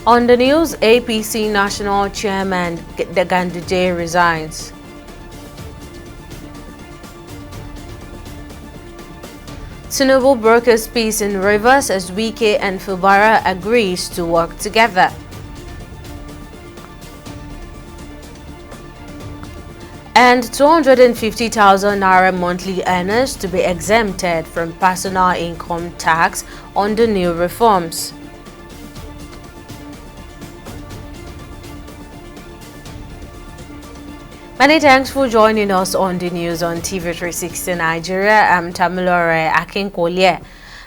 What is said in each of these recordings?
On the news, APC National Chairman Ganduje resigns. Tinubu brokers peace in Rivers as Wike and Fubara agrees to work together. And 250,000 Naira monthly earners to be exempted from personal income tax under new reforms. Many thanks for joining us on the news on TV360 Nigeria. I'm Tamilore Akinkolye.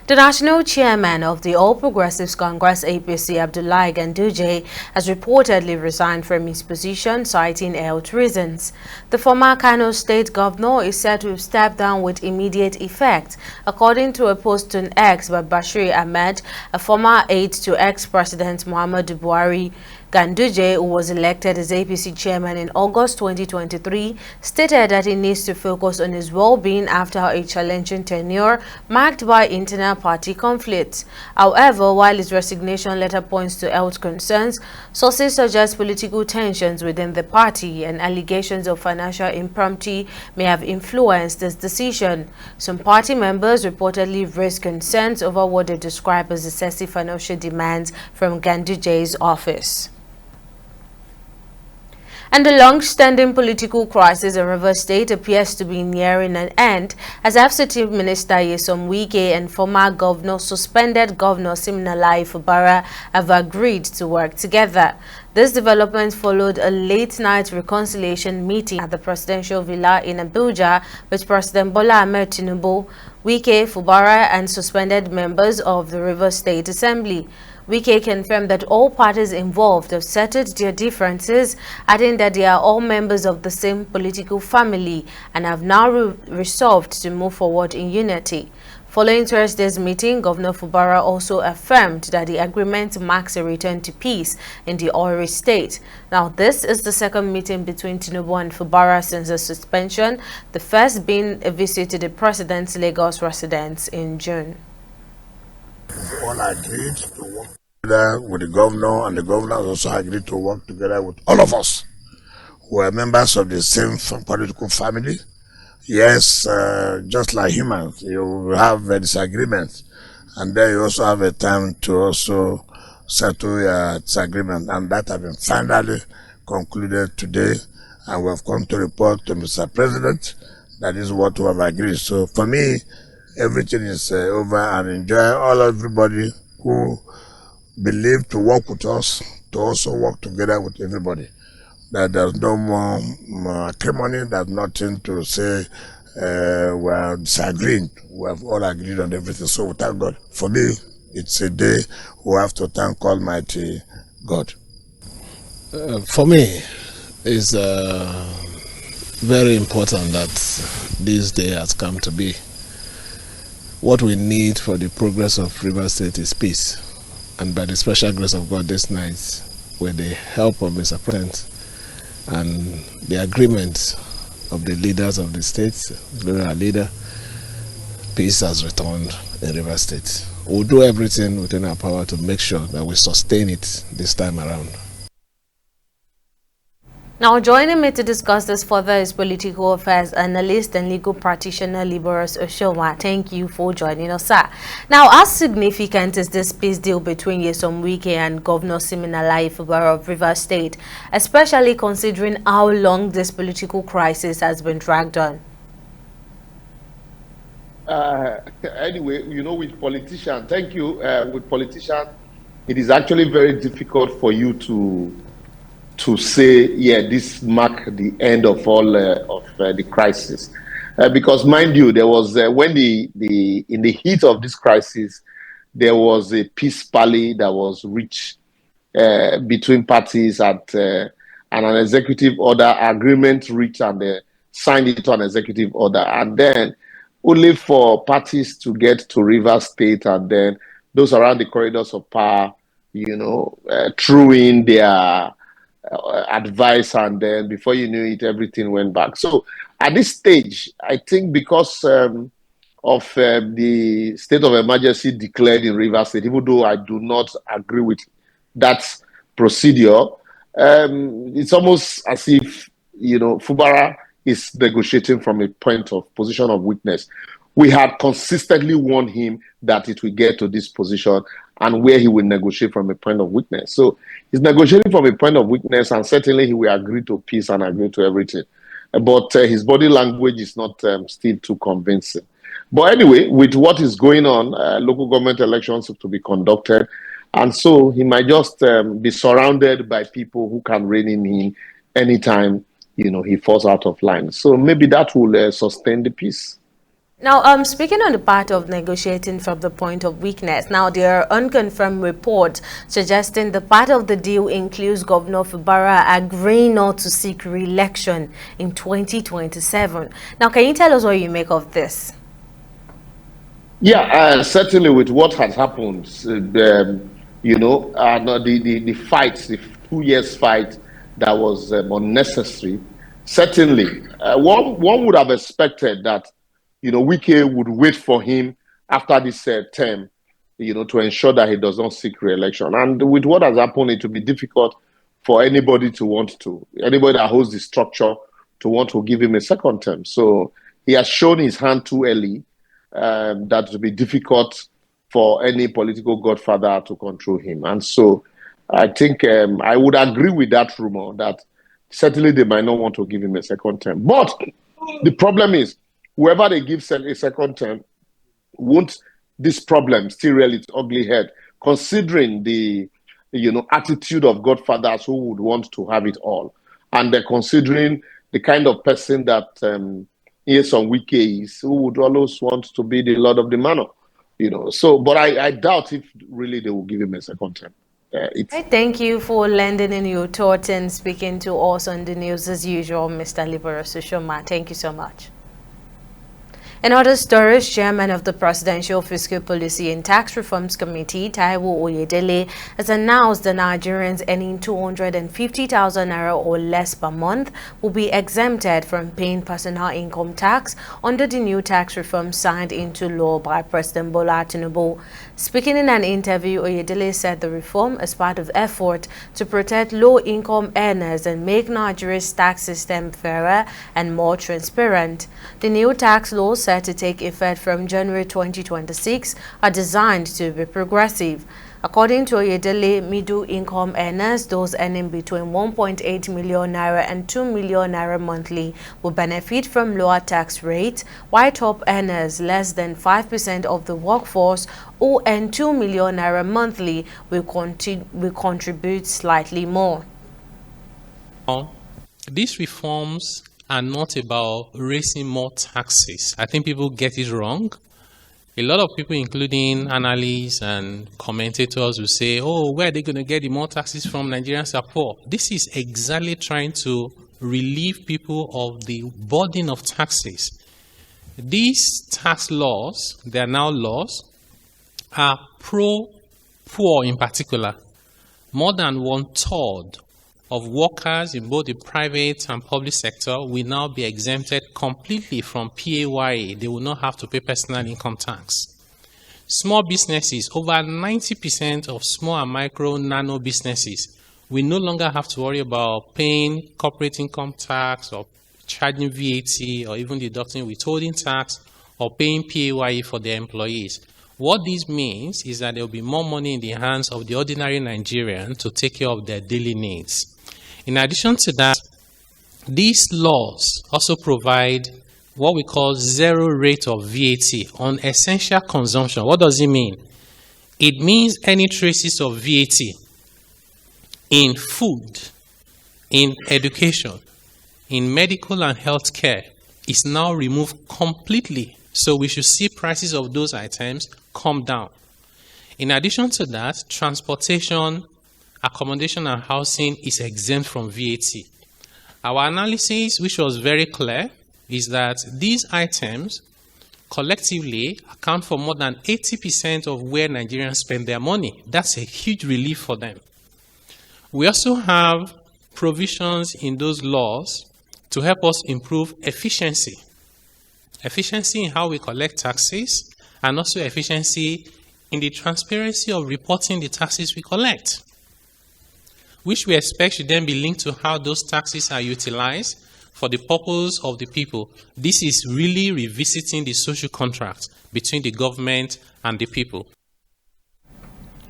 The National Chairman of the All Progressives Congress APC, Abdullahi Ganduje, has reportedly resigned from his position, citing health reasons. The former Kano State Governor is said to have stepped down with immediate effect, according to a post on X by Bashir Ahmed, a former aide to ex-President Muhammadu Buhari. Ganduje, who was elected as APC chairman in August 2023, stated that he needs to focus on his well-being after a challenging tenure marked by internal party conflicts. However, while his resignation letter points to health concerns, sources suggest political tensions within the party and allegations of financial impropriety may have influenced this decision. Some party members reportedly raised concerns over what they describe as excessive financial demands from Ganduje's office. And the long-standing political crisis in Rivers State appears to be nearing an end as FCT Minister Nyesom Wike and former Governor suspended Governor Siminalayi Fubara have agreed to work together. This development followed a late-night reconciliation meeting at the presidential villa in Abuja with President Bola Ahmed Tinubu, Wike, Fubara, and suspended members of the Rivers State Assembly. Wike confirmed that all parties involved have settled their differences, adding that they are all members of the same political family and have now resolved to move forward in unity. Following Thursday's meeting, Governor Fubara also affirmed that the agreement marks a return to peace in the Ori state. Now, this is the second meeting between Tinubu and Fubara since the suspension, the first being a visit to the president's Lagos residence in June. All agreed to work together with the governor, and the governor also agreed to work together with all of us who are members of the same political family. Yes, just like humans, you have a disagreement, and then you also have a time to also settle your disagreement, and that has been finally concluded today, and we have come to report to Mr. President that is what we have agreed. So for me, everything is over, and enjoy everybody who believe to work with us, to also work together with everybody. That there's no more acrimony, there's nothing to say we are disagreeing. We have all agreed on everything. So we thank God. For me, it's a day we have to thank Almighty God. For me, it's very important that this day has come to be. What we need for the progress of Rivers State is peace. And by the special grace of God this night, with the help of Mr. President and the agreement of the leaders of the states, including our leader, peace has returned in Rivers State. We'll do everything within our power to make sure that we sustain it this time around. Now, joining me to discuss this further is political affairs analyst and legal practitioner Liberus Oshoma. Thank you for joining us, sir. Now, how significant is this peace deal between Nyesom Wike and Governor Siminalayi Fubara of Rivers State, especially considering how long this political crisis has been dragged on? Anyway, you know, with politicians, thank you. With politicians, it is actually very difficult for you to say, yeah, this marked the end of all of the crisis, because mind you, there was when in the heat of this crisis, there was a peace parley that was reached between parties and an executive order agreement reached, and they signed it to an executive order, and then only for parties to get to Rivers State, and then those around the corridors of power, you know, threw in their advice, and then before you knew it, everything went back. So at this stage, I think because of the state of emergency declared in Rivers State, even though I do not agree with that procedure, it's almost as if, Fubara is negotiating from a position of weakness. We had consistently warned him that it will get to this position and where he will negotiate from a point of weakness. So he's negotiating from a point of weakness, and certainly he will agree to peace and agree to everything. But his body language is not still too convincing. But anyway, with what is going on, local government elections have to be conducted. And so he might just be surrounded by people who can rein in him anytime, he falls out of line. So maybe that will sustain the peace. Now, speaking on the part of negotiating from the point of weakness, now there are unconfirmed reports suggesting the part of the deal includes Governor Fubara agreeing not to seek re-election in 2027. Now, can you tell us what you make of this? Yeah, certainly with what has happened, the fight, the 2 years fight that was unnecessary, certainly one would have expected that Wike would wait for him after this term, to ensure that he does not seek re-election. And with what has happened, it will be difficult for anybody that holds the structure to want to give him a second term. So he has shown his hand too early. That would be difficult for any political godfather to control him. And so I think I would agree with that rumor that certainly they might not want to give him a second term. But the problem is, whoever they give a second term, won't this problem still rear its ugly head, considering the attitude of godfathers who would want to have it all, and considering the kind of person that Nyesom Wike is, who would always want to be the Lord of the Manor, So, but I doubt if really they will give him a second term. Thank you for lending in your thoughts and speaking to us on the news as usual, Mr. Libera Sushoma. Thank you so much. In other stories, Chairman of the Presidential Fiscal Policy and Tax Reforms Committee, Taiwo Oyedele, has announced that Nigerians earning 250,000 naira or less per month will be exempted from paying personal income tax under the new tax reform signed into law by President Bola Tinubu. Speaking in an interview, Oyedele said the reform is part of effort to protect low-income earners and make Nigeria's tax system fairer and more transparent. The new tax laws set to take effect from January 2026 are designed to be progressive. According to Oyedele, middle-income earners, those earning between 1.8 million naira and 2 million naira monthly, will benefit from lower tax rates, while top earners, less than 5% of the workforce, who earn 2 million naira monthly, will contribute slightly more. These reforms are not about raising more taxes. I think people get it wrong. A lot of people, including analysts and commentators, will say, oh, where are they going to get the more taxes from? Nigerians are poor. This is exactly trying to relieve people of the burden of taxes. These tax laws, they are now laws, are pro-poor in particular. More than 1/3 of workers in both the private and public sector will now be exempted completely from PAYE. They will not have to pay personal income tax. Small businesses, over 90% of small and micro nano businesses will no longer have to worry about paying corporate income tax or charging VAT or even deducting withholding tax or paying PAYE for their employees. What this means is that there will be more money in the hands of the ordinary Nigerian to take care of their daily needs. In addition to that, these laws also provide what we call zero rate of VAT on essential consumption. What does it mean? It means any traces of VAT in food, in education, in medical and health care is now removed completely. So we should see prices of those items come down. In addition to that, transportation, accommodation and housing is exempt from VAT. Our analysis, which was very clear, is that these items collectively account for more than 80% of where Nigerians spend their money. That's a huge relief for them. We also have provisions in those laws to help us improve efficiency. Efficiency in how we collect taxes and also efficiency in the transparency of reporting the taxes we collect. which we expect should then be linked to how those taxes are utilized for the purpose of the people. This is really revisiting the social contract between the government and the people.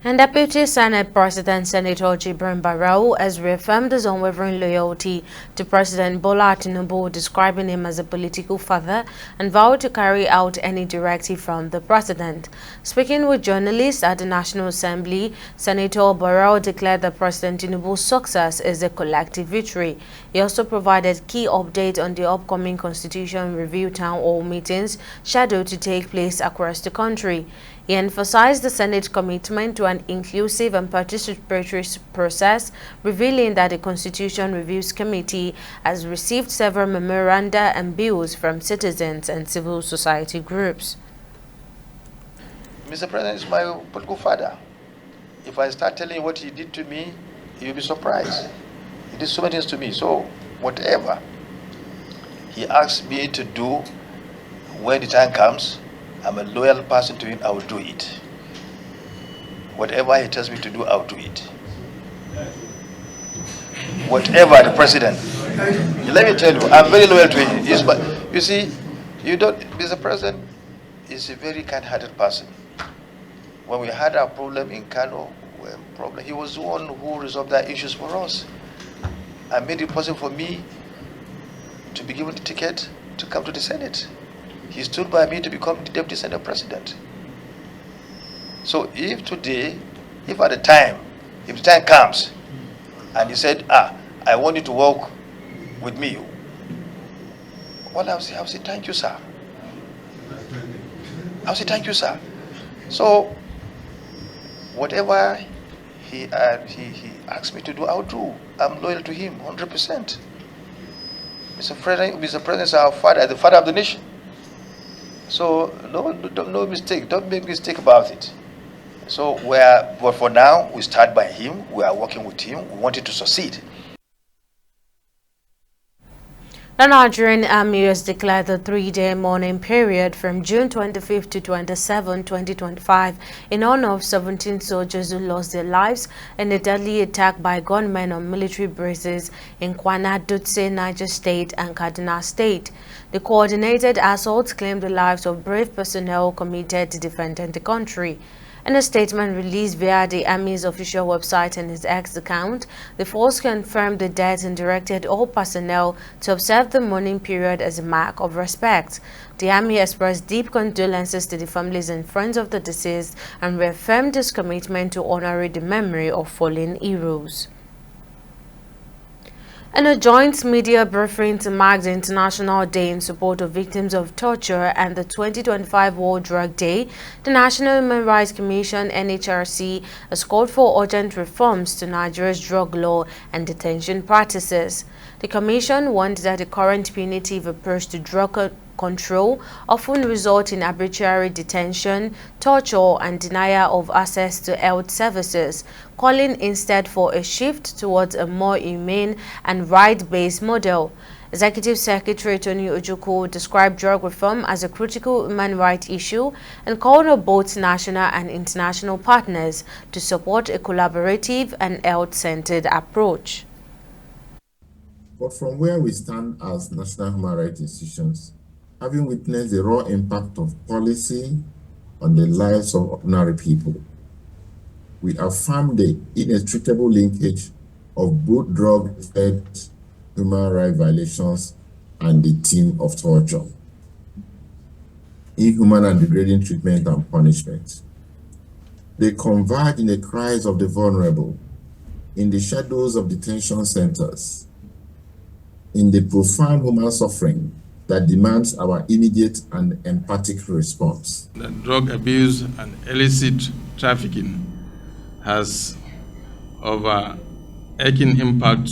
And Deputy Senate President Senator Jibrin Barau has reaffirmed his unwavering loyalty to President Bola Tinubu, describing him as a political father, and vowed to carry out any directive from the president. Speaking with journalists at the National Assembly, Senator Barau declared that President Tinubu's success is a collective victory. He also provided key updates on the upcoming Constitution Review Town Hall meetings scheduled to take place across the country. He emphasized the Senate's commitment to an inclusive and participatory process, revealing that the Constitution Reviews Committee has received several memoranda and bills from citizens and civil society groups. Mr. President is my political father. If I start telling you what he did to me, you'll be surprised. He did so many things to me. So whatever he asks me to do when the time comes, I'm a loyal person to him, I will do it. Whatever he tells me to do, I'll do it. Whatever the president, let me tell you, I'm very loyal to him. You see, Mr. President is a very kind-hearted person. When we had our problem in Kano, he was the one who resolved that issues for us. I made it possible for me to be given the ticket to come to the Senate. He stood by me to become the Deputy Senate President. So if at the time comes, and he said, I want you to work with me, well, I'll say thank you, sir. I'll say thank you, sir. So whatever he asks me to do, I'll do. I'm loyal to him, 100%. Mr. President is our father, the father of the nation. So no mistake. Don't make mistake about it. So but for now, we start by him. We are working with him. We want it to succeed. The Nigerian Army has declared the 3-day mourning period from June 25th to 27, 2025 in honor of 17 soldiers who lost their lives in a deadly attack by gunmen on military bases in Kwana, Dutse, Niger State and Kaduna State. The coordinated assaults claimed the lives of brave personnel committed to defending the country. In a statement released via the Army's official website and its X account, the force confirmed the death and directed all personnel to observe the mourning period as a mark of respect. The Army expressed deep condolences to the families and friends of the deceased and reaffirmed its commitment to honoring the memory of fallen heroes. In a joint media briefing to mark the International Day in support of victims of torture and the 2025 World Drug Day, the National Human Rights Commission (NHRC) has called for urgent reforms to Nigeria's drug law and detention practices. The Commission warned that the current punitive approach to drug control often results in arbitrary detention, torture, and denial of access to health services, calling instead for a shift towards a more humane and right-based model. Executive Secretary Tony Ojukwu described drug reform as a critical human rights issue and called on both national and international partners to support a collaborative and health-centered approach. But from where we stand as national human rights institutions, having witnessed the raw impact of policy on the lives of ordinary people, we affirm the inextricable linkage of both drug-led human rights violations and the theme of torture, inhuman and degrading treatment and punishment. They converge in the cries of the vulnerable, in the shadows of detention centers, in the profound human suffering that demands our immediate and empathic response. The drug abuse and illicit trafficking has overarching impact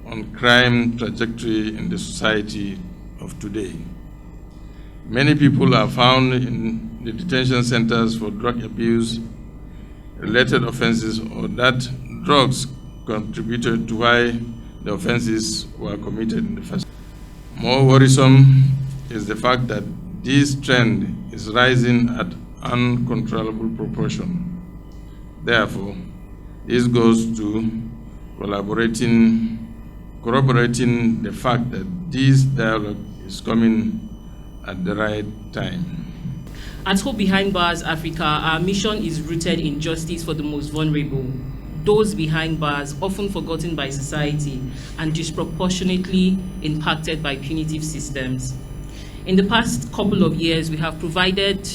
on crime trajectory in the society of today. Many people are found in the detention centers for drug abuse, related offenses, or that drugs contributed to why the offenses were committed in the first place. More worrisome is the fact that this trend is rising at uncontrollable proportion. Therefore, this goes to corroborating the fact that this dialogue is coming at the right time. At Hope Behind Bars Africa, our mission is rooted in justice for the most vulnerable, those behind bars often forgotten by society and disproportionately impacted by punitive systems. In the past couple of years, we have provided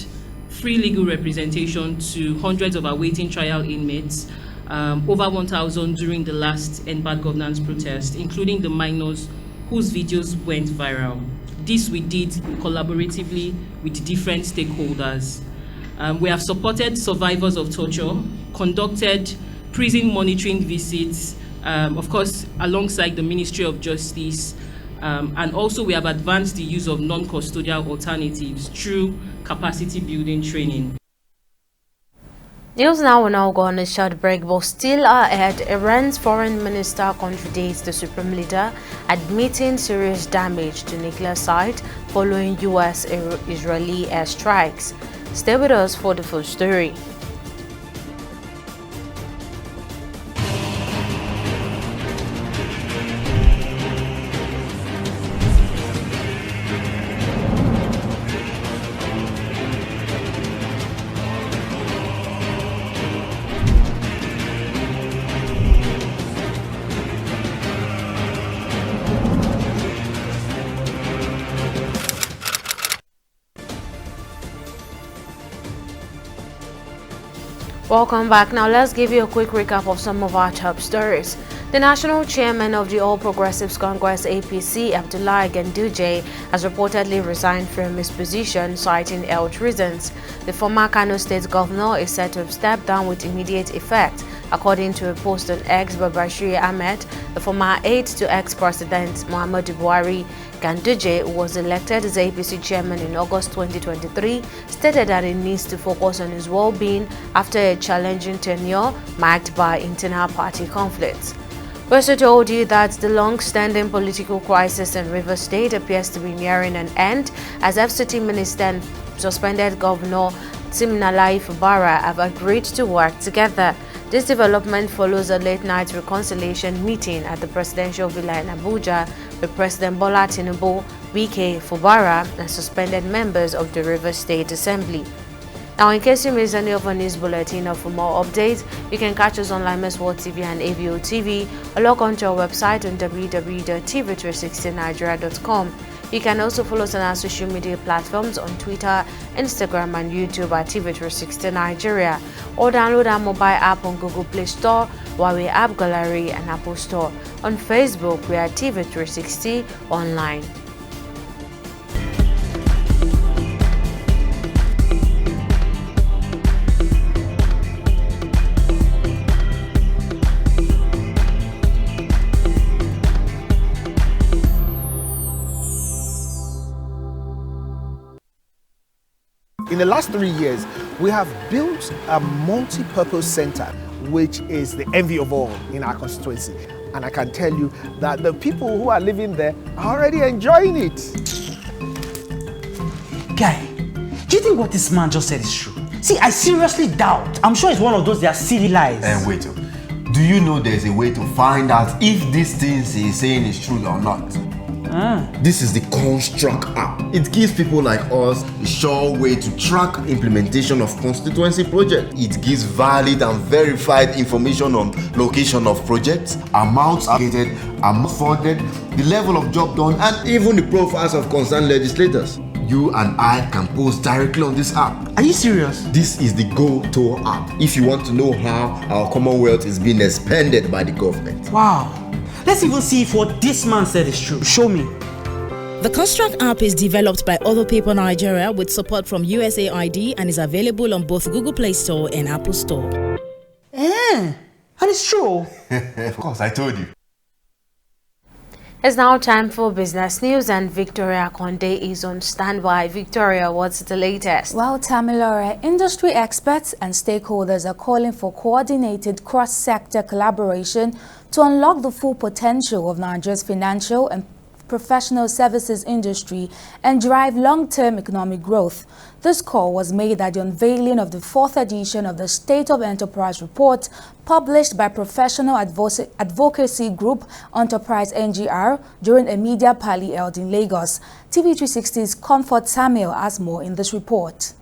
free legal representation to hundreds of awaiting trial inmates, over 1,000 during the last End Bad Governance protest, including the minors whose videos went viral. This we did collaboratively with different stakeholders. We have supported survivors of torture, conducted prison monitoring visits, of course, alongside the Ministry of Justice, and also we have advanced the use of non-custodial alternatives through capacity building training. News now will now go on a short break, but still ahead, Iran's foreign minister contradicts the supreme leader, admitting serious damage to nuclear site following US-Israeli airstrikes. Stay with us for the full story. Welcome back. Now let's give you a quick recap of some of our top stories. The National Chairman of the All Progressives Congress APC, Abdullahi Ganduje, has reportedly resigned from his position, citing health reasons. The former Kano State Governor is set to step down with immediate effect, according to a post on X by Bashir Ahmed, the former aide to ex-President Muhammadu Buhari. Ganduje, who was elected as APC chairman in August 2023, stated that he needs to focus on his well-being after a challenging tenure marked by internal party conflicts. We also told you that the long-standing political crisis in Rivers State appears to be nearing an end, as FCT Minister and suspended Governor Siminalayi Fubara have agreed to work together. This development follows a late-night reconciliation meeting at the presidential villa in Abuja with President Bola Tinubu, Wike, Fubara, and suspended members of the Rivers State Assembly. Now, in case you missed any of our news bulletin or for more updates, you can catch us on Limes World TV and AVO TV or log on to our website on www.tv360nigeria.com. You can also follow us on our social media platforms on Twitter, Instagram, and YouTube at TV360 Nigeria, or download our mobile app on Google Play Store, Huawei App Gallery, and Apple Store. On Facebook, we are TV360 Online. In the last 3 years, we have built a multi-purpose center, which is the envy of all in our constituency. And I can tell you that the people who are living there are already enjoying it. Guy, do you think what this man just said is true? See, I seriously doubt. I'm sure it's one of those their silly lies. And wait, do you know there's a way to find out if these things he's saying is true or not? This is the Construct app. It gives people like us a sure way to track implementation of constituency projects. It gives valid and verified information on location of projects, amounts allocated, amounts funded, the level of job done, and even the profiles of concerned legislators. You and I can post directly on this app. Are you serious? This is the go-to app if you want to know how our Commonwealth is being expanded by the government. Wow. Let's even see if what this man said is true. Show me. The Construct app is developed by Other People Nigeria with support from USAID and is available on both Google Play Store and Apple Store. And it's true. Of course, I told you. It's now time for business news, and Victoria Konde is on standby. Victoria, what's the latest? Well, Tamilore, industry experts and stakeholders are calling for coordinated cross-sector collaboration to unlock the full potential of Nigeria's financial and professional services industry and drive long-term economic growth. This call was made at the unveiling of the fourth edition of the State of Enterprise Report published by professional advocacy group Enterprise NGR during a media party held in Lagos. TV360's Comfort Samuel has more in this report.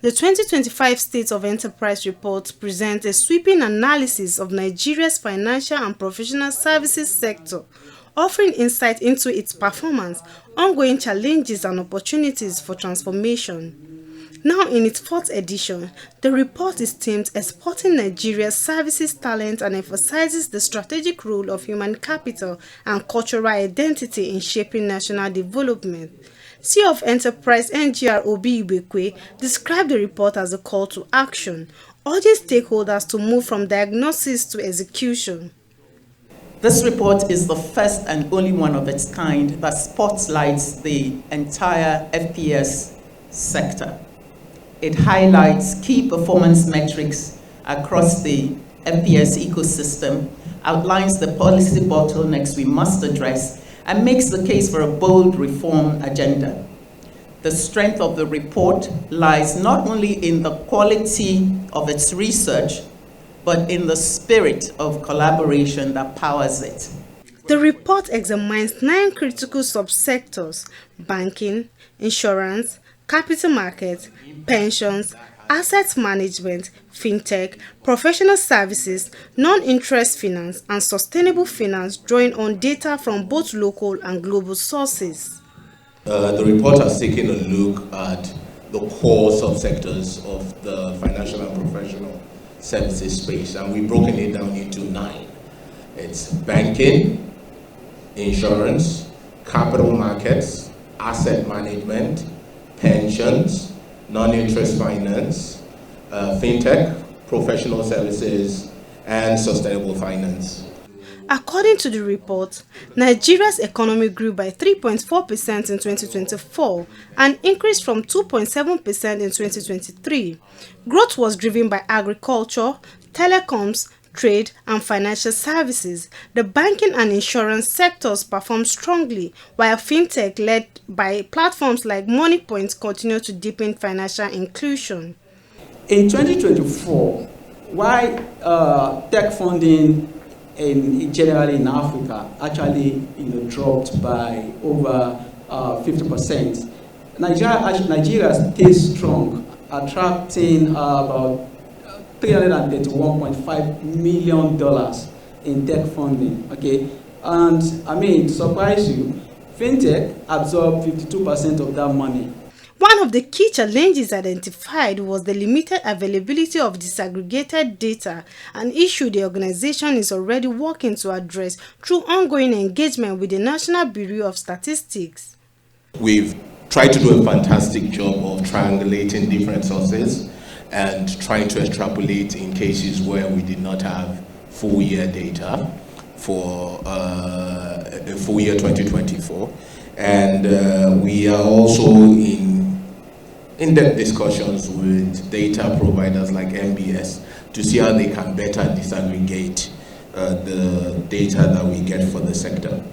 The 2025 State of Enterprise Report presents a sweeping analysis of Nigeria's financial and professional services sector, offering insight into its performance, ongoing challenges and opportunities for transformation. Now in its fourth edition, the report is themed Exporting Nigeria's Services Talent and emphasizes the strategic role of human capital and cultural identity in shaping national development. CEO of Enterprise NGR Obi Ibekwe described the report as a call to action, urging stakeholders to move from diagnosis to execution. This report is the first and only one of its kind that spotlights the entire FPS sector. It highlights key performance metrics across the FPS ecosystem, outlines the policy bottlenecks we must address, and makes the case for a bold reform agenda. The strength of the report lies not only in the quality of its research, but in the spirit of collaboration that powers it. The report examines 9 critical subsectors: banking, insurance, capital markets, pensions, asset management, fintech, professional services, non-interest finance, and sustainable finance, drawing on data from both local and global sources. The report has taken a look at the core subsectors of the financial and professional services space, and we've broken it down into 9. It's banking, insurance, capital markets, asset management, pensions, non-interest finance, fintech, professional services, and sustainable finance. According to the report, Nigeria's economy grew by 3.4% in 2024, an increase from 2.7% in 2023. Growth was driven by agriculture, telecoms, trade, and financial services. The banking and insurance sectors performed strongly, while fintech, led by platforms like MoneyPoint, continued to deepen financial inclusion. In 2024, why tech funding generally in Africa actually dropped by over 50%. Nigeria stays strong, attracting about $331.5 million in tech funding. Okay, and I mean, to surprise you, fintech absorbed 52% of that money. One of the key challenges identified was the limited availability of disaggregated data, an issue the organization is already working to address through ongoing engagement with the National Bureau of Statistics. We've tried to do a fantastic job of triangulating different sources and trying to extrapolate in cases where we did not have full year data for a full year 2024. And we are also in-depth discussions with data providers like MBS to see how they can better disaggregate the data that we get for the sector.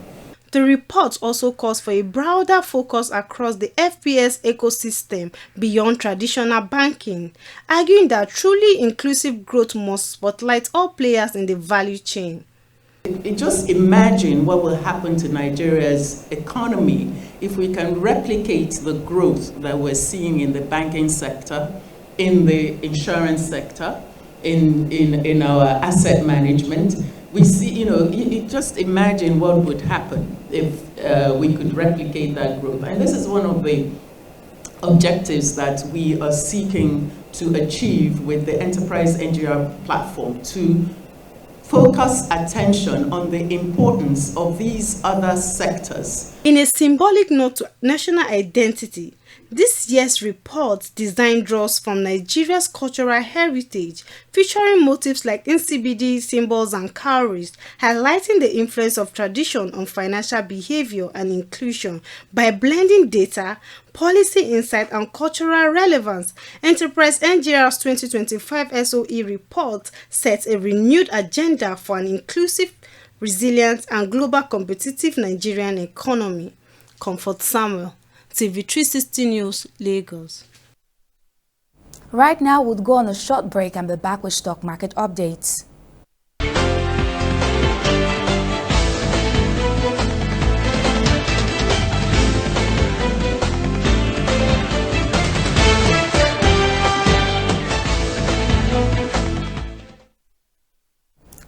The report also calls for a broader focus across the FPS ecosystem beyond traditional banking, arguing that truly inclusive growth must spotlight all players in the value chain. Just imagine what will happen to Nigeria's economy if we can replicate the growth that we're seeing in the banking sector, in the insurance sector, in our asset management. We see, you just imagine what would happen if we could replicate that growth. And this is one of the objectives that we are seeking to achieve with the Enterprise NGR platform, to focus attention on the importance of these other sectors. In a symbolic note to national identity, this year's report design draws from Nigeria's cultural heritage, featuring motifs like NCBD symbols and cowries, highlighting the influence of tradition on financial behavior and inclusion. By blending data, policy insight, and cultural relevance, Enterprise NGR's 2025 SOE report sets a renewed agenda for an inclusive, resilient, and global competitive Nigerian economy. Comfort Samuel, TV360 News, Lagos. Right now, we'll go on a short break and be back with stock market updates.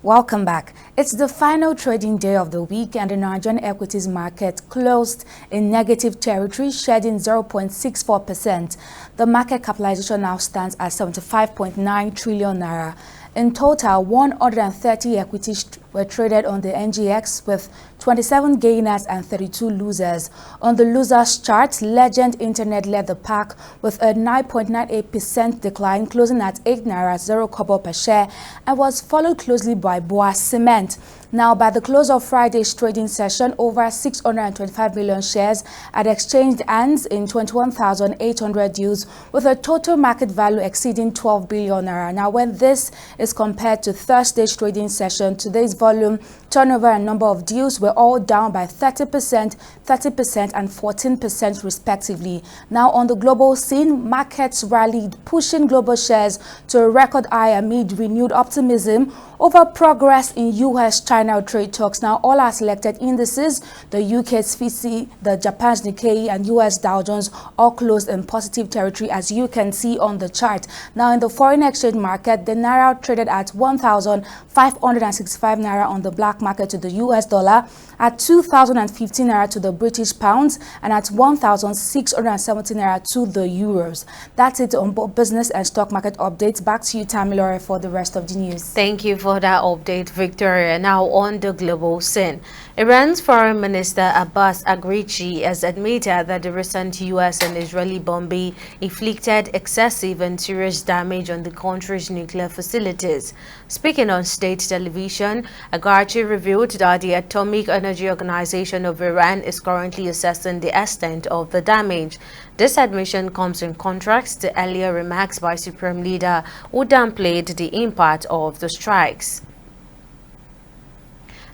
Welcome back. It's the final trading day of the week and the Nigerian equities market closed in negative territory, shedding 0.64%. The market capitalization now stands at 75.9 trillion naira. In total, 130 equities were traded on the NGX with 27 gainers and 32 losers. On the losers chart, Legend Internet led the pack with a 9.98% decline, closing at 8 naira 0 kobo per share, and was followed closely by Boa Cement. Now, by the close of Friday's trading session, over 625 million shares had exchanged hands in 21,800 deals, with a total market value exceeding 12 billion naira. Now, when this is compared to Thursday's trading session, today's volume, turnover, and number of deals were all down by 30%, 30%, and 14% respectively. Now, on the global scene, markets rallied, pushing global shares to a record high amid renewed optimism over progress in U.S.-China trade talks. Now, all our selected indices, the UK's FTSE, the Japan's Nikkei, and U.S. Dow Jones, all closed in positive territory, as you can see on the chart. Now, in the foreign exchange market, the Naira traded at 1,565 Naira on the black market to the U.S. dollar, at 2,015 Naira to the British pounds, and at 1,670 Naira to the euros. That's it on both business and stock market updates. Back to you, Tamilore, for the rest of the news. Thank you for that update, Victoria. Now on the global scene. Iran's Foreign Minister Abbas Araghchi has admitted that the recent U.S. and Israeli bombing inflicted excessive and serious damage on the country's nuclear facilities. Speaking on state television, Araghchi revealed that the Atomic Energy Organization of Iran is currently assessing the extent of the damage. This admission comes in contrast to earlier remarks by Supreme Leader who downplayed the impact of the strikes.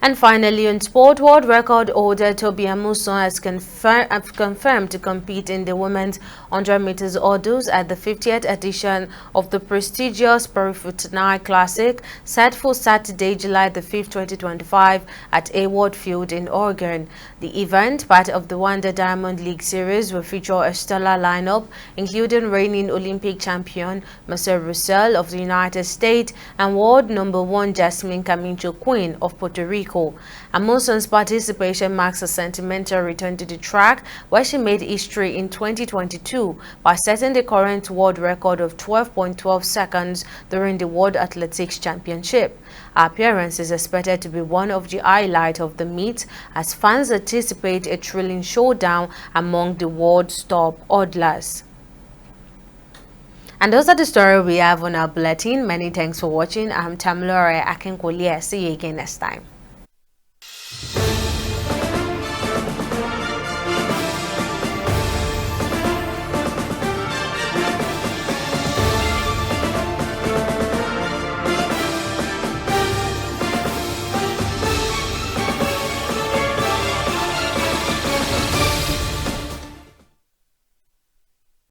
And finally, in sport, world record holder Tobi Amusan has confirmed to compete in the women's 100 meters hurdles at the 50th edition of the prestigious Perifutanai Classic, set for Saturday, July the 5th, 2025 at Hayward Field in Oregon. The event, part of the Wanda Diamond League Series, will feature a stellar lineup, including reigning Olympic champion Marcel Russell of the United States and world #1 Jasmine Camacho Queen of Puerto Rico. Amusan's participation marks a sentimental return to the track, where she made history in 2022 by setting the current world record of 12.12 seconds during the World Athletics Championship. Her appearance is expected to be one of the highlights of the meet, as fans anticipate a thrilling showdown among the world's top hurdlers. And those are the stories we have on our bulletin. Many thanks for watching. I'm Tamilore Akinkolie. See you again next time.